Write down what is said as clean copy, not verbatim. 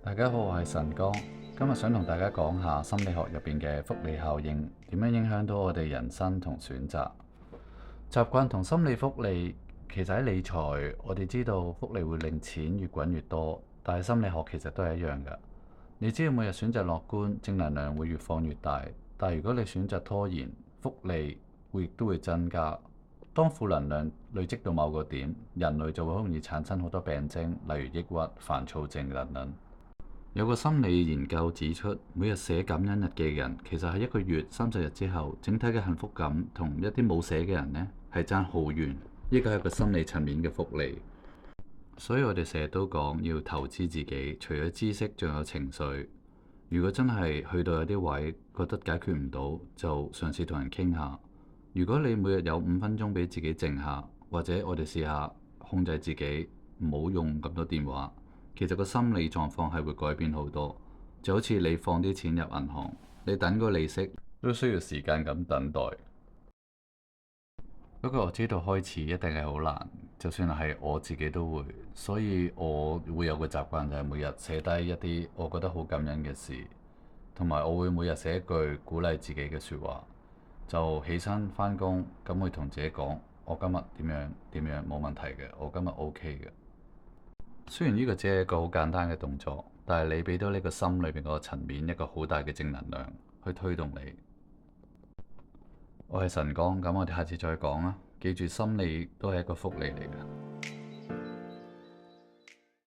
大家好，我係晨光，今日想同大家講下心理學入邊嘅複利效應點樣影響到我哋人生同選擇。習慣同心理複利，其實喺理財，我哋知道複利會令錢越滾越多，但係心理學其實都係一樣㗎。你知道每日選擇樂觀，正能量會越放越大，但係如果你選擇拖延，複利亦都會增加。當負能量累積到某個點，人類就會好容易產生好多病徵，例如抑鬱、煩躁症等等。有個心理研究指出，每日寫感恩日記嘅人，其實喺一個月30日之後，整體嘅幸福感同一啲冇寫嘅人呢係爭好遠。呢個係一個心理層面嘅複利。所以我哋成日都講要投資自己，除咗知識，仲有情緒。如果真係去到有啲位覺得解決唔到，就嘗試同人傾下。如果你每日有5分鐘俾自己靜下，或者我哋試下控制自己，唔好用咁多電話。其實個心理狀況係會改變好多，就好似你放啲錢入銀行，你等個利息都需要時間咁等待。不過我知道開始一定係好難，就算係我自己都會，所以我會有個習慣就係每日寫低一啲我覺得好感恩嘅事，同埋我會每日寫一句鼓勵自己嘅説話，就起身返工咁會同自己講：我今日點樣冇問題嘅，我今日 OK 嘅。雖然呢個只係一個好簡單嘅動作，但係你俾到呢個心裏邊嗰個層面一個好大嘅正能量去推動你。我係晨光，咁我哋下次再講啦。記住，心理都係一個福利嚟嘅。